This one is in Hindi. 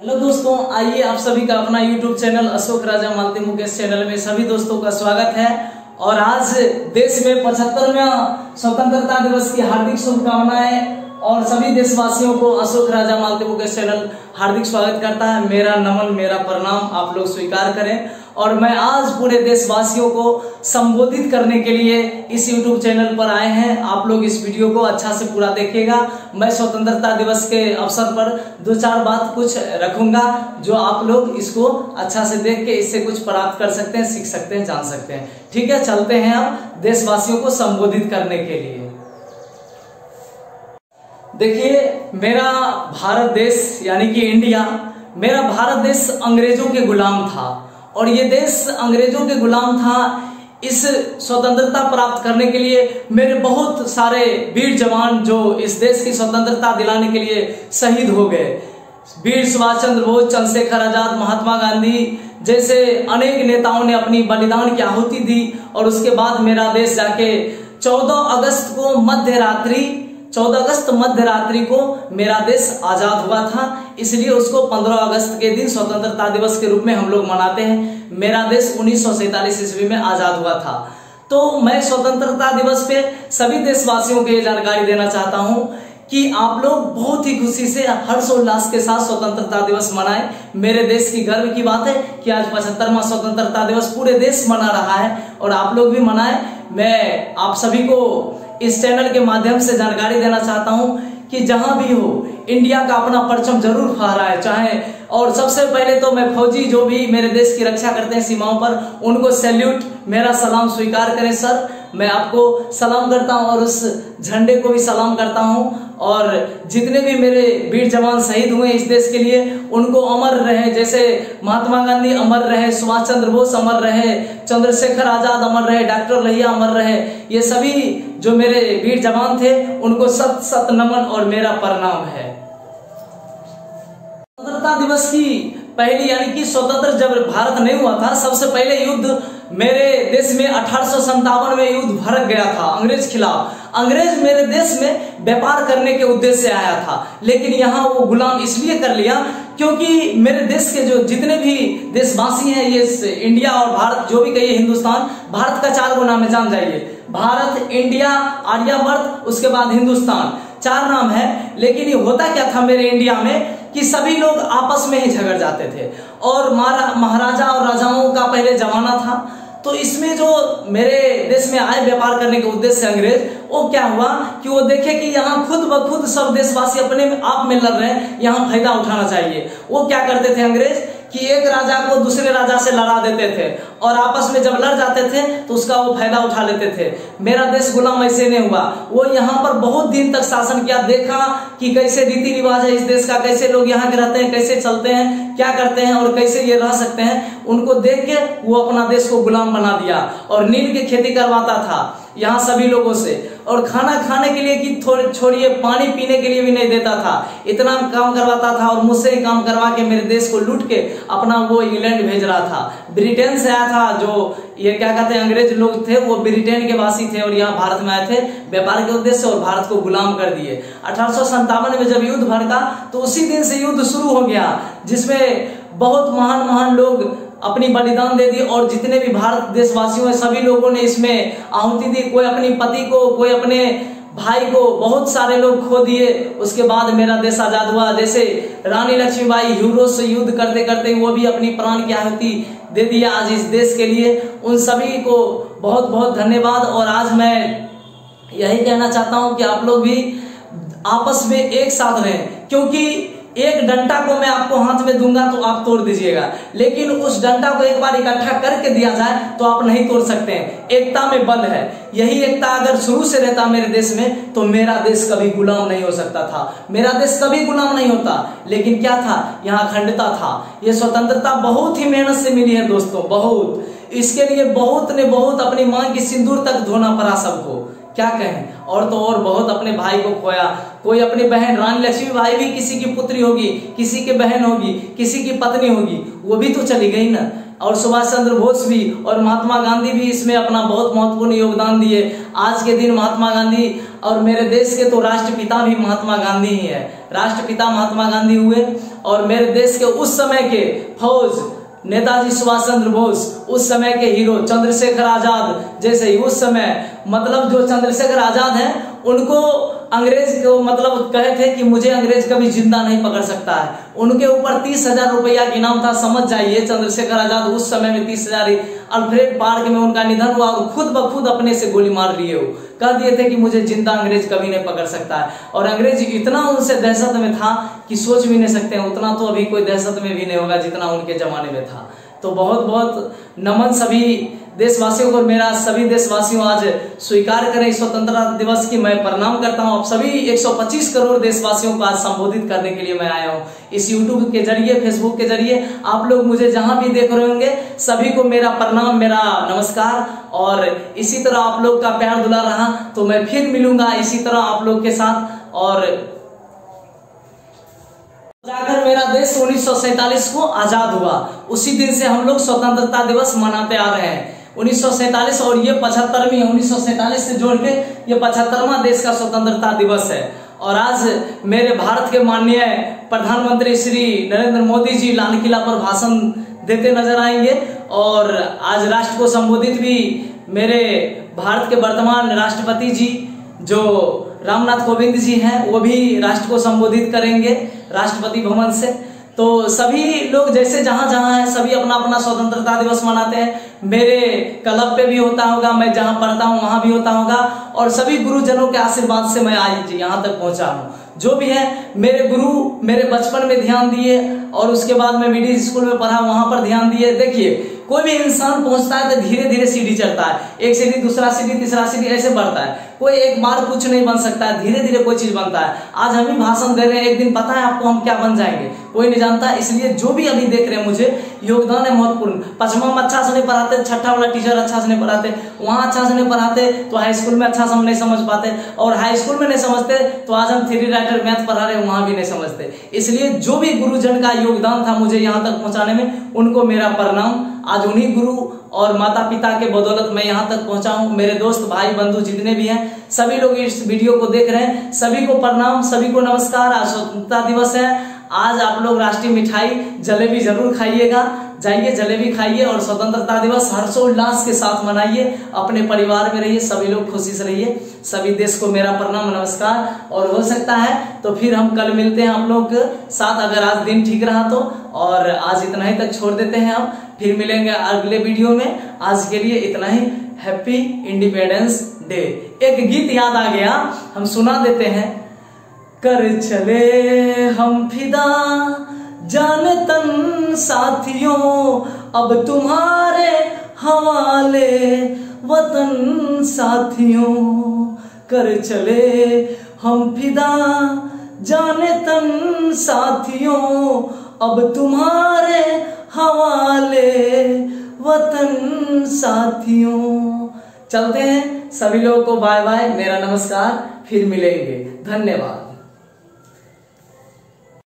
हेलो दोस्तों, आइए आप सभी का अपना YouTube चैनल अशोक राजा मालती मुकेश चैनल में सभी दोस्तों का स्वागत है। और आज देश में 75वां स्वतंत्रता दिवस की हार्दिक शुभकामनाएं और सभी देशवासियों को अशोक राजा मालती मुकेश चैनल हार्दिक स्वागत करता है। मेरा नमन, मेरा प्रणाम आप लोग स्वीकार करें। और मैं आज पूरे देशवासियों को संबोधित करने के लिए इस YouTube चैनल पर आए हैं। आप लोग इस वीडियो को अच्छा से पूरा देखिएगा। मैं स्वतंत्रता दिवस के अवसर पर दो चार बात कुछ रखूंगा जो आप लोग इसको अच्छा से देख के इससे कुछ प्राप्त कर सकते हैं, सीख सकते हैं, जान सकते हैं। ठीक है, चलते हैं अब देशवासियों को संबोधित करने के लिए। देखिए, मेरा भारत देश यानी कि इंडिया, मेरा भारत देश अंग्रेजों के गुलाम था और ये देश अंग्रेजों के गुलाम था। इस स्वतंत्रता प्राप्त करने के लिए मेरे बहुत सारे वीर जवान जो इस देश की स्वतंत्रता दिलाने के लिए शहीद हो गए। वीर सुभाष चंद्र बोस, चंद्रशेखर आजाद, महात्मा गांधी जैसे अनेक नेताओं ने अपनी बलिदान की आहुति दी। और उसके बाद मेरा देश जाके 14 अगस्त मध्य रात्रि को मेरा देश आजाद हुआ था। इसलिए उसको 15 अगस्त के दिन स्वतंत्रता दिवस के रूप में हम लोग मनाते हैं। मेरा देश 1947 ईस्वी में आजाद हुआ था। तो मैं स्वतंत्रता दिवस पे सभी देशवासियों को ये जानकारी देना चाहता हूं कि आप लोग बहुत ही खुशी से, हर्षोल्लास के साथ स्वतंत्रता दिवस मनाएं। मेरे देश की गर्व की बात है कि आज 75वां स्वतंत्रता दिवस पूरे देश मना रहा है और आप लोग भी मनाएं। मैं आप सभी को इस चैनल के माध्यम से जानकारी देना चाहता हूं कि जहां भी हो, इंडिया का अपना परचम जरूर फहराए चाहे। और सबसे पहले तो मैं फौजी जो भी मेरे देश की रक्षा करते हैं सीमाओं पर, उनको सैल्यूट, मेरा सलाम स्वीकार करें सर। मैं आपको सलाम करता हूं और उस झंडे को भी सलाम करता हूं। और जितने भी मेरे वीर जवान शहीद हुए इस देश के लिए, उनको अमर रहे। जैसे महात्मा गांधी अमर रहे, सुभाष चंद्र बोस अमर रहे, चंद्रशेखर आजाद अमर रहे, डॉक्टर लोहिया अमर रहे। ये सभी जो मेरे वीर जवान थे उनको सत सत नमन और मेरा प्रणाम है। स्वतंत्रता दिवस की पहली यानी कि स्वतंत्र जब भारत नहीं हुआ था, सबसे पहले युद्ध मेरे देश में 1857 में युद्ध भड़क गया था अंग्रेज खिलाफ। अंग्रेज मेरे देश में व्यापार करने के उद्देश्य से आया था, लेकिन यहाँ वो गुलाम इसलिए कर लिया क्योंकि मेरे देश के जो जितने भी देशवासी हैं, ये इंडिया और भारत जो भी कहिए हिंदुस्तान, भारत का 4 नाम है, जान जाइए। भारत, इंडिया, आर्यावर्त, उसके बाद हिंदुस्तान, 4 नाम है। लेकिन ये होता क्या था मेरे इंडिया में कि सभी लोग आपस में ही झगड़ जाते थे और महाराजा और राजाओं का पहले जमाना था। तो इसमें जो मेरे देश में आए व्यापार करने के उद्देश्य से अंग्रेज, वो क्या हुआ कि वो देखे कि यहाँ खुद ब खुद सब देशवासी अपने आप में लड़ रहे हैं, यहाँ फायदा उठाना चाहिए। वो क्या करते थे अंग्रेज कि एक राजा को दूसरे राजा से लड़ा देते थे और आपस में जब लड़ जाते थे तो उसका वो फायदा उठा लेते थे। मेरा देश गुलाम ऐसे नहीं हुआ। वो यहाँ पर बहुत दिन तक शासन किया, देखा कि कैसे रीति रिवाज है इस देश का, कैसे लोग यहाँ के रहते हैं, कैसे चलते हैं, क्या करते हैं और कैसे ये रह सकते हैं। उनको देख के वो अपना देश को गुलाम बना दिया और नील की खेती करवाता था यहाँ सभी लोगों से। और खाना खाने के लिए कि छोड़िए, पानी पीने के लिए भी नहीं देता था। इतना काम करवाता था और मुझसे ही काम करवा के मेरे देश को लूट के अपना वो इंग्लैंड भेज रहा था। ब्रिटेन से आया था, जो ये क्या कहते हैं अंग्रेज लोग थे, वो ब्रिटेन के वासी थे और यहाँ भारत में आए थे व्यापार के उद्देश्य से और भारत को गुलाम कर दिए। 1857 में जब युद्ध भड़का तो उसी दिन से युद्ध शुरू हो गया, जिसमें बहुत महान महान लोग अपनी बलिदान दे दी। और जितने भी भारत देशवासियों हैं सभी लोगों ने इसमें आहुति दी। कोई अपनी पति को, कोई अपने भाई को, बहुत सारे लोग खो दिए। उसके बाद मेरा देश आजाद हुआ। जैसे रानी लक्ष्मीबाई हीरो से युद्ध करते करते वो भी अपनी प्राण की आहुति दे दिया आज इस देश के लिए। उन सभी को बहुत बहुत धन्यवाद। और आज मैं यही कहना चाहता हूं कि आप लोग भी आपस में एक साथ रहें, क्योंकि एक डंडा को मैं आपको हाथ में दूंगा तो आप तोड़ दीजिएगा, लेकिन उस डंडा को एक बार इकट्ठा करके दिया जाए तो आप नहीं तोड़ सकते हैं। एकता में बल है। यही एकता अगर शुरू से रहता मेरे देश में तो मेरा देश कभी गुलाम नहीं हो सकता था, मेरा देश कभी गुलाम नहीं होता। लेकिन क्या था, यहाँ अखंडता था। ये स्वतंत्रता बहुत ही मेहनत से मिली है दोस्तों, बहुत। इसके लिए बहुत ने बहुत अपनी मां की सिंदूर तक धोना पड़ा सबको, क्या कहें। और तो और बहुत अपने भाई को खोया, कोई अपनी बहन, रानी लक्ष्मीबाई भी किसी की पुत्री होगी, किसी की बहन होगी, किसी की पत्नी होगी, वो भी तो चली गई ना। और सुभाष चंद्र बोस भी और महात्मा गांधी भी इसमें अपना बहुत महत्वपूर्ण योगदान दिए। आज के दिन महात्मा गांधी और मेरे देश के तो राष्ट्रपिता भी महात्मा गांधी ही है। राष्ट्रपिता महात्मा गांधी हुए और मेरे देश के उस समय के फौज नेताजी सुभाष चंद्र बोस, उस समय के हीरो चंद्रशेखर आजाद जैसे ही उस समय मतलब जो चंद्रशेखर आजाद हैं उनको अंग्रेज को मतलब कहे थे कि मुझे अंग्रेज कभी जिंदा नहीं पकड़ सकता है। उनके ऊपर 30,000 रुपया की इनाम था। समझ जाइए चंद्रशेखर आजाद उस समय में 30,000 अल्फ्रेड पार्क में उनका निधन हुआ और खुद ब खुद अपने से गोली मार लिए हो, कह दिए थे कि मुझे जिंदा अंग्रेज कभी नहीं पकड़ सकता है। और अंग्रेज इतना उनसे दहशत में था कि सोच भी नहीं सकते हैं, उतना तो अभी कोई दहशत में भी नहीं होगा जितना उनके जमाने में था। तो बहुत बहुत नमन सभी देशवासियों को। मेरा सभी देशवासियों आज स्वीकार करें स्वतंत्रता दिवस की मैं प्रणाम करता हूं। आप सभी 125 करोड़ देशवासियों को आज संबोधित करने के लिए मैं आया हूं इस यूट्यूब के जरिए, फेसबुक के जरिए। आप लोग मुझे जहां भी देख रहे होंगे सभी को मेरा प्रणाम, मेरा नमस्कार। और इसी तरह आप लोग का प्यार दुलार रहा तो मैं फिर मिलूंगा इसी तरह आप लोग के साथ। और जाकर मेरा देश 1947 को आजाद हुआ, उसी दिन से हम लोग स्वतंत्रता दिवस मनाते आ रहे हैं। 1947 और ये 75वीं 1947 से जोड़ के ये 75वां देश का स्वतंत्रता दिवस है। और आज मेरे भारत के माननीय प्रधानमंत्री श्री नरेंद्र मोदी जी लाल किला पर भाषण देते नजर आएंगे और आज राष्ट्र को संबोधित भी मेरे भारत के वर्तमान राष्ट्रपति जी जो रामनाथ कोविंद जी हैं वो भी राष्ट्र को संबोधित करेंगे राष्ट्रपति भवन से। तो सभी लोग जैसे जहां जहां हैं सभी अपना अपना स्वतंत्रता दिवस मनाते हैं। मेरे क्लब पे भी होता होगा, मैं जहां पढ़ता हूं वहां भी होता होगा और सभी गुरुजनों के आशीर्वाद से मैं आज यहां तक पहुंचा हूं। जो भी है मेरे गुरु मेरे बचपन में ध्यान दिए और उसके बाद मैं मिडिल स्कूल में पढ़ा वहां पर ध्यान दिए। देखिए कोई भी इंसान पहुंचता है तो धीरे धीरे सीढ़ी चढ़ता है, एक सीढ़ी दूसरा सीढ़ी तीसरा सीढ़ी ऐसे बढ़ता है। कोई एक बार कुछ नहीं बन सकता है, धीरे धीरे कोई चीज बनता है। आज हम ही भाषण दे रहे हैं, एक दिन पता है आपको हम क्या बन जाएंगे कोई नहीं जानता। इसलिए जो भी अभी देख रहे हैं मुझे योगदान है महत्वपूर्ण। पांचवा में अच्छा से नहीं पढ़ाते, छठा वाला टीचर अच्छा से नहीं पढ़ाते, वहां अच्छा से नहीं पढ़ाते तो हाई स्कूल में अच्छा से हम नहीं समझ पाते और हाई स्कूल में नहीं समझते तो आज हम 3 राइटर मैथ पढ़ा रहे वहां भी नहीं समझते। इसलिए जो भी गुरुजन का योगदान था मुझे यहाँ तक पहुंचाने में उनको मेरा प्रणाम। आज उन्हीं गुरु और माता पिता के बदौलत मैं यहाँ तक पहुंचा हूँ। मेरे दोस्त भाई बंधु जितने भी हैं सभी लोग इस वीडियो को देख रहे हैं सभी को प्रणाम, सभी को नमस्कार। आज स्वतंत्रता दिवस है। आज आप लोग राष्ट्रीय मिठाई जलेबी जरूर खाइएगा, जाइए जलेबी खाइए और स्वतंत्रता दिवस हर्षोल्लास के साथ मनाइए। अपने परिवार में रहिए, सभी लोग खुशी से रहिए। सभी देश को मेरा प्रणाम नमस्कार। और हो सकता है तो फिर हम कल मिलते हैं आप लोग के साथ अगर आज दिन ठीक रहा तो। और आज इतना ही तक छोड़ देते हैं, हम फिर मिलेंगे अगले वीडियो में। आज के लिए इतना ही। Happy independence day. एक गीत याद आ गया, हम सुना देते हैं। कर चले हम फिदा जाने तन साथियों, अब तुम्हारे हवाले वतन साथियों। कर चले हम फिदा जाने तन साथियों, अब तुम्हारे हवाले वतन साथियों। चलते हैं, सभी लोगों को बाय बाय, मेरा नमस्कार, फिर मिलेंगे, धन्यवाद।